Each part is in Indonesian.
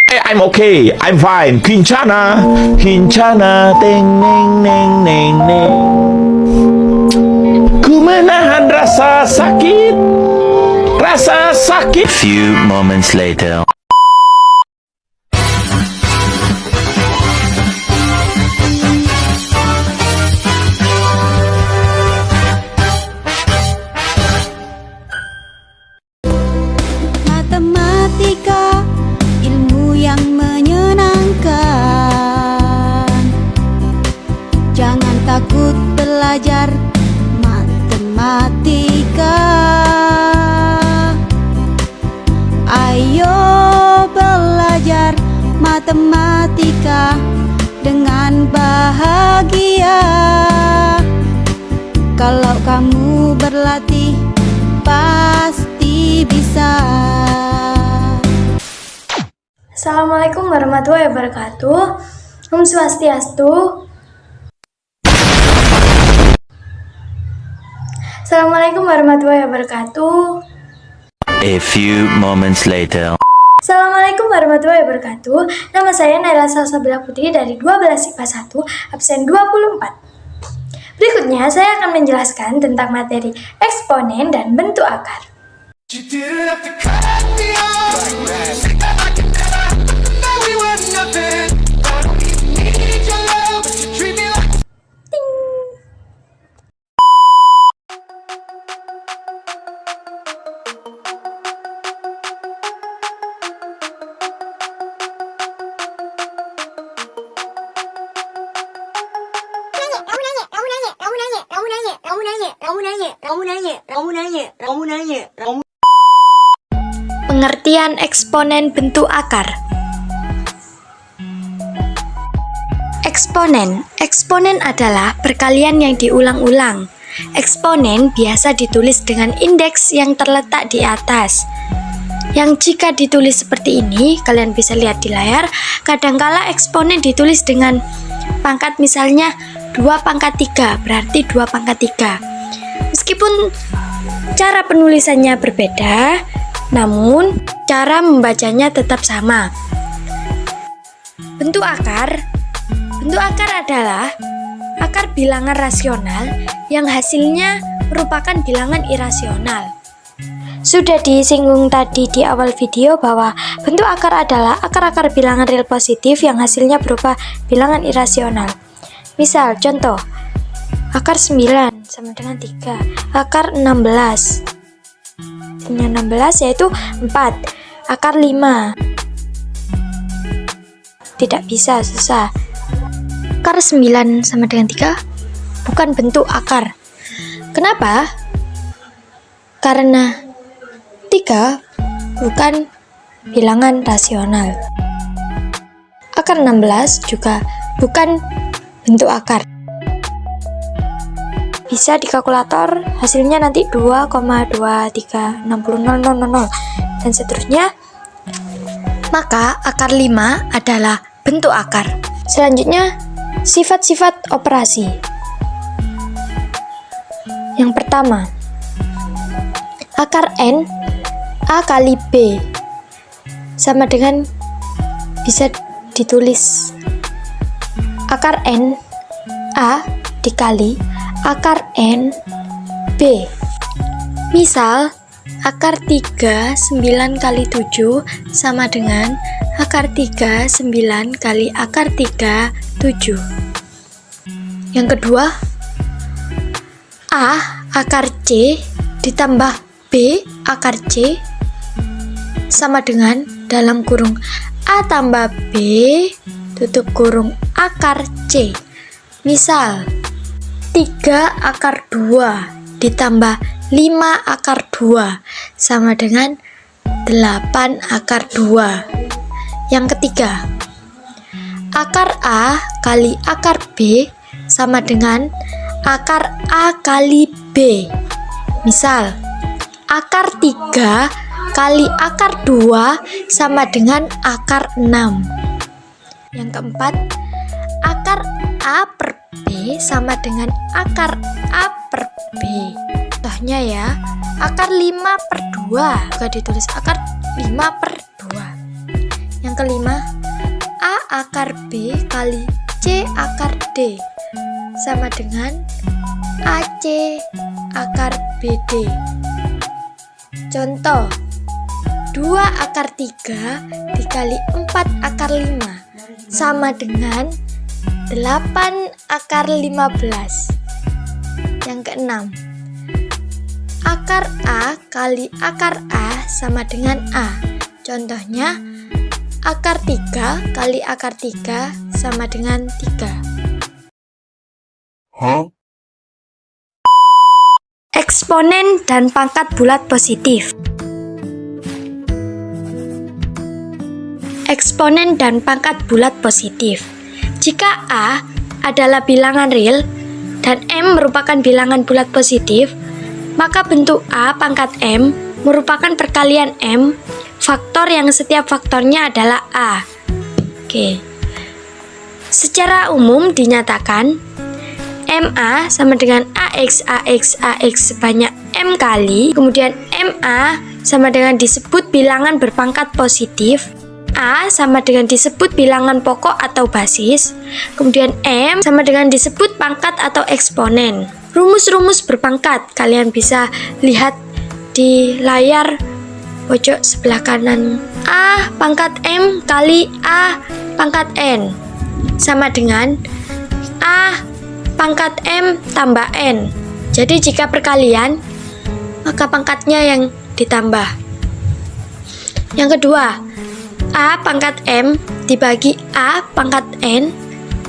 I'm okay, I'm fine. Kincana, kincana, teng neng neng neng neng. Ku menahan rasa sakit, rasa sakit. Few moments later. Matematika, ilmu yang menyenangkan. Jangan takut belajar matematika. Ayo belajar matematika dengan bahagia. Kalau kamu berlatih, pasti bisa. Assalamualaikum warahmatullahi wabarakatuh. Om Swastiastu. Assalamualaikum warahmatullahi wabarakatuh. A few moments later. Assalamualaikum warahmatullahi wabarakatuh. Nama saya Naila Salsabila Putri dari 12 IPA 1, absen 24. Berikutnya saya akan menjelaskan tentang materi eksponen dan bentuk akar. Pengertian eksponen bentuk akar. Eksponen adalah perkalian yang diulang-ulang. Eksponen biasa ditulis dengan indeks yang terletak di atas. Yang jika ditulis seperti ini, kalian bisa lihat di layar, kadangkala eksponen ditulis dengan pangkat misalnya 2/3, berarti 2/3. Meskipun cara penulisannya berbeda, namun cara membacanya tetap sama. Bentuk akar adalah akar bilangan rasional yang hasilnya merupakan bilangan irasional. Sudah disinggung tadi di awal video bahwa bentuk akar adalah akar-akar bilangan real positif yang hasilnya berupa bilangan irasional. Misal, contoh, akar 9 sama dengan 3, akar 16 dengan 16 yaitu 4, akar 5 tidak bisa, susah. Akar 9 sama dengan 3 bukan bentuk akar. Kenapa? Karena 3 bukan bilangan rasional. Akar 16 juga bukan bentuk akar. Bisa di kalkulator, hasilnya nanti 2,23600000 dan seterusnya. Maka akar 5 adalah bentuk akar. Selanjutnya, sifat-sifat operasi. Yang pertama, akar N A kali B sama dengan, bisa ditulis akar N A dikali akar N B. Misal, akar 3 9 kali 7 sama dengan akar 3 9 kali akar 3 7. Yang kedua, A akar C ditambah B akar C sama dengan dalam kurung A tambah B tutup kurung akar C. Misal, 3 akar 2 ditambah 5 akar 2 sama dengan 8 akar 2. Yang ketiga, akar A kali akar B sama dengan akar A kali B. Misal, akar 3 kali akar 2 sama dengan akar 6. Yang keempat, akar A per B sama dengan akar A per B. Contohnya ya, akar 5/2 juga ditulis akar 5/2. Yang Yang kelima, A akar B kali C akar D sama dengan AC akar BD. Contoh, 2 akar 3 dikali 4 akar 5 sama dengan 8 akar 15. Yang keenam, akar A kali akar A sama dengan A. Contohnya, akar 3 kali akar 3 sama dengan 3. Eksponen dan pangkat bulat positif. Eksponen dan pangkat bulat positif. Jika A adalah bilangan real dan M merupakan bilangan bulat positif, maka bentuk A pangkat M merupakan perkalian M faktor yang setiap faktornya adalah A. Oke. Secara umum dinyatakan MA sama dengan AX sebanyak M kali, kemudian MA sama dengan disebut bilangan berpangkat positif, A sama dengan disebut bilangan pokok atau basis, kemudian M sama dengan disebut pangkat atau eksponen. Rumus-rumus berpangkat kalian bisa lihat di layar pojok sebelah kanan. A pangkat M kali A pangkat N sama dengan A pangkat M tambah N. Jadi jika perkalian, maka pangkatnya yang ditambah. Yang kedua, A pangkat M dibagi A pangkat N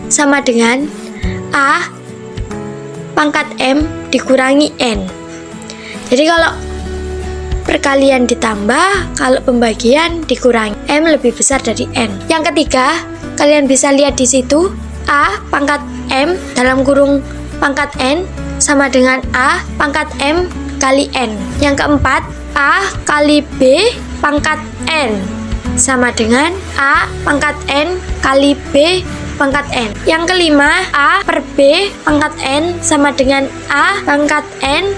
sama dengan A pangkat M dikurangi N. Jadi kalau perkalian ditambah, kalau pembagian dikurangi, M lebih besar dari N. Yang ketiga, kalian bisa lihat di situ A pangkat M dalam kurung pangkat N sama dengan A pangkat M kali N. Yang keempat, A kali B pangkat N sama dengan A pangkat N kali B pangkat N. Yang kelima, A per B pangkat N sama dengan A pangkat N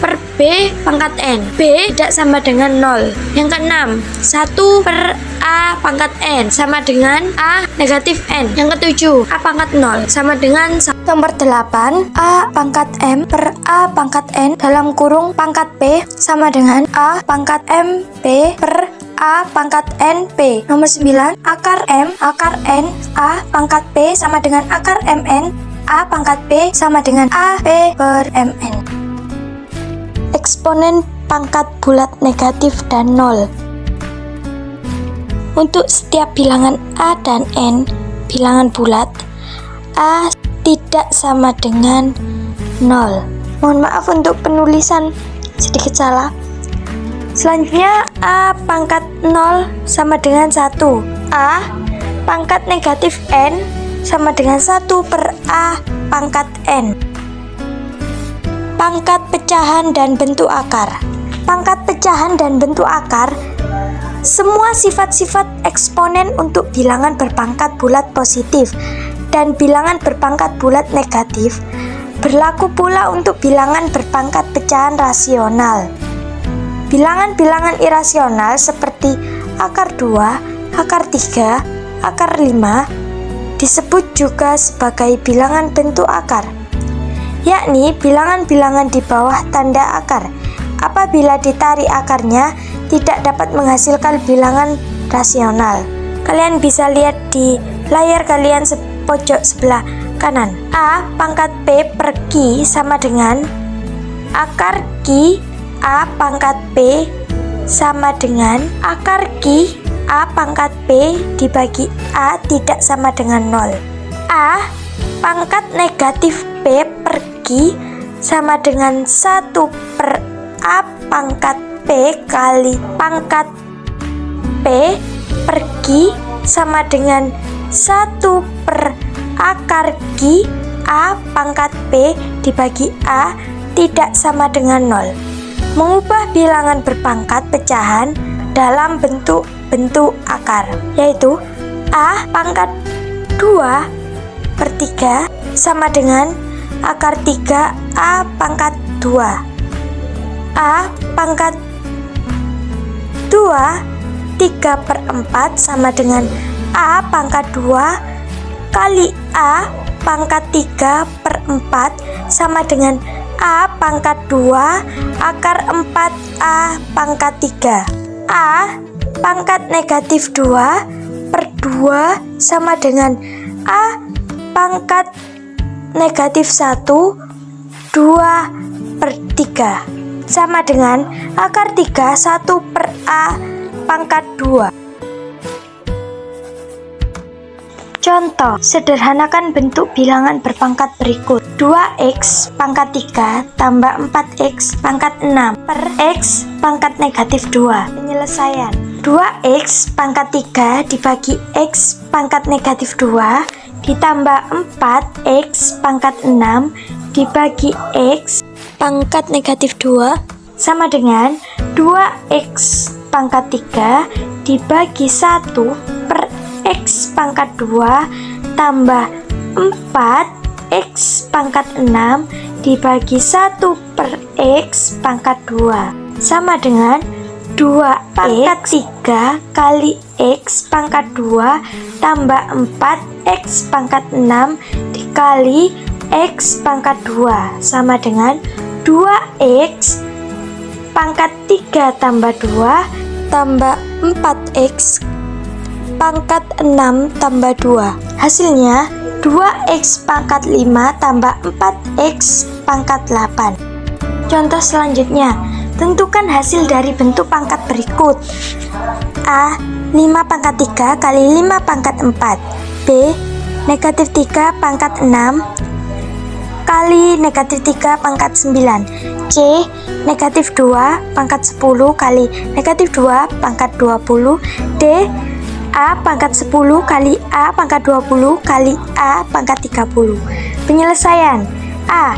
per B pangkat N. B tidak sama dengan 0. Yang keenam, 1 per A pangkat N sama dengan A negatif N. Yang ketujuh, A pangkat 0 sama dengan 1. Nomor 8, A pangkat M per A pangkat N dalam kurung pangkat P sama dengan A pangkat M P per A pangkat N P. Nomor 9, akar M akar N A pangkat P sama dengan akar MN A pangkat P sama dengan A P per MN. Eksponen pangkat bulat negatif dan 0. Untuk setiap bilangan A dan N, bilangan bulat, A tidak sama dengan 0. Mohon maaf untuk penulisan sedikit salah. Selanjutnya, A pangkat 0 sama dengan 1. A pangkat negatif N sama dengan 1 per A pangkat N. Pangkat pecahan dan bentuk akar. Pangkat pecahan dan bentuk akar, semua sifat-sifat eksponen untuk bilangan berpangkat bulat positif dan bilangan berpangkat bulat negatif berlaku pula untuk bilangan berpangkat pecahan rasional. Bilangan-bilangan irasional seperti akar 2, akar 3, akar 5 disebut juga sebagai bilangan bentuk akar, yakni bilangan-bilangan di bawah tanda akar. Apabila ditarik akarnya, tidak dapat menghasilkan bilangan rasional. Kalian bisa lihat di layar kalian pojok sebelah kanan. A pangkat P per Q sama dengan akar Q A pangkat P sama dengan akar Q A pangkat P dibagi A tidak sama dengan 0. A pangkat negatif P per Q sama dengan 1 per A pangkat P kali pangkat P per Q sama dengan 1 per akar Q A pangkat P dibagi A tidak sama dengan 0. Mengubah bilangan berpangkat pecahan dalam bentuk akar, yaitu A pangkat 2 per 3 sama dengan akar 3 A pangkat 2. A pangkat 2 3/4 sama dengan A pangkat 2 kali A pangkat 3/4 sama dengan A pangkat 2 akar 4A pangkat 3. A pangkat negatif 2/2 sama dengan A pangkat negatif 1 2/3 sama dengan akar 3 1/A pangkat 2. Contoh, sederhanakan bentuk bilangan berpangkat berikut. 2x pangkat 3 tambah 4x pangkat 6 per x pangkat negatif 2. Penyelesaian. 2x pangkat 3 dibagi x pangkat negatif 2 ditambah 4x pangkat 6 dibagi x pangkat negatif 2 sama dengan 2x pangkat 3 dibagi 1 per x pangkat 2 tambah 4x pangkat 6 dibagi 1 per x pangkat 2 sama dengan 2 pangkat 3 kali x pangkat 2 tambah 4x pangkat 6 dikali x pangkat 2 sama dengan 2x pangkat 3 tambah 2 tambah 4x pangkat 6 tambah 2. Hasilnya 2x pangkat 5 tambah 4x pangkat 8. Contoh selanjutnya, tentukan hasil dari bentuk pangkat berikut. A. 5 pangkat 3 kali 5 pangkat 4. B. Negatif 3 pangkat 6 kali negatif 3 pangkat 9. C. Negatif 2 pangkat 10 kali negatif 2 pangkat 20. D. A pangkat 10 kali A pangkat 20 kali A pangkat 30. Penyelesaian. A.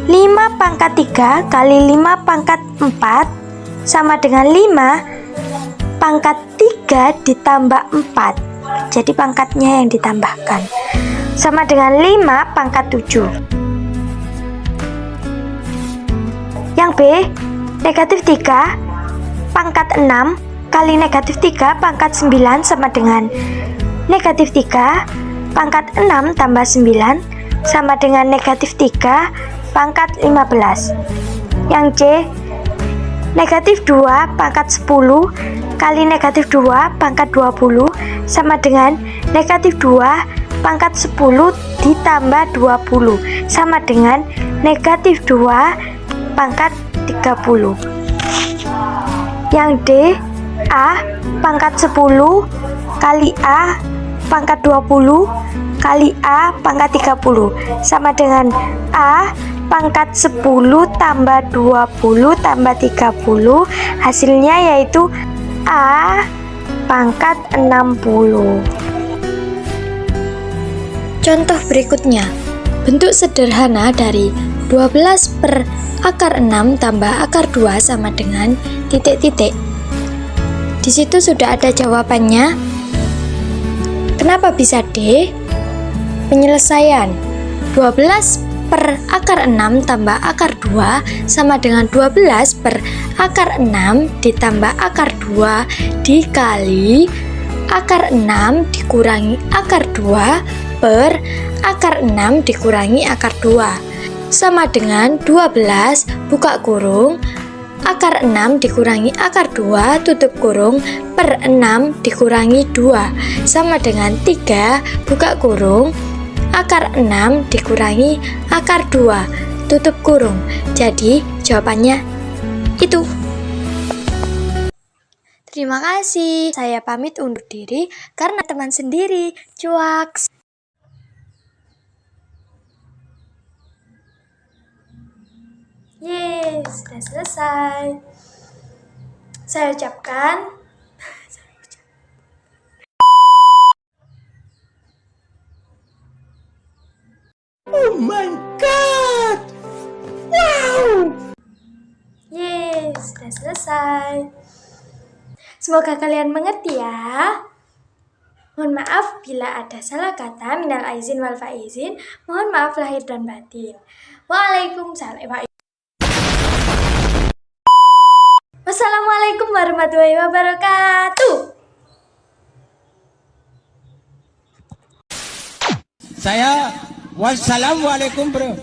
5 pangkat 3 kali 5 pangkat 4 sama dengan 5 pangkat 3 ditambah 4. Jadi pangkatnya yang ditambahkan. Sama dengan 5 pangkat 7. Yang B. Negatif 3 pangkat 6 kali negatif 3 pangkat 9 sama dengan negatif 3 pangkat 6 tambah 9 sama dengan negatif 3 pangkat 15. Yang C. Negatif 2 pangkat 10 kali negatif 2 pangkat 20 sama dengan negatif 2 pangkat 10 ditambah 20 sama dengan negatif 2 pangkat 30. Yang D. A pangkat 10 kali A pangkat 20 kali A pangkat 30 sama dengan A pangkat 10 tambah 20 tambah 30. Hasilnya yaitu A pangkat 60. Contoh berikutnya, bentuk sederhana dari 12 per akar 6 tambah akar 2 sama dengan titik-titik. Di situ sudah ada jawabannya. Kenapa bisa D? Penyelesaian. 12 per akar 6 tambah akar 2 sama dengan 12 per akar 6 ditambah akar 2 dikali akar 6 dikurangi akar 2 per akar 6 dikurangi akar 2 sama dengan 12 buka kurung akar 6 dikurangi akar 2 tutup kurung per 6 dikurangi 2 sama dengan 3 buka kurung akar 6 dikurangi akar 2 tutup kurung. Jadi jawabannya itu. Terima kasih. Saya pamit undur diri karena teman sendiri. Cuaks. Yeay, sudah selesai. Saya ucapkan Oh my god! Wow! yeay, sudah selesai. Semoga kalian mengerti ya. Mohon maaf bila ada salah kata, minal aizin wal faizin. Mohon maaf lahir dan batin. Waalaikumsalam. Assalamualaikum warahmatullahi wabarakatuh. Saya wassalamualaikum bro.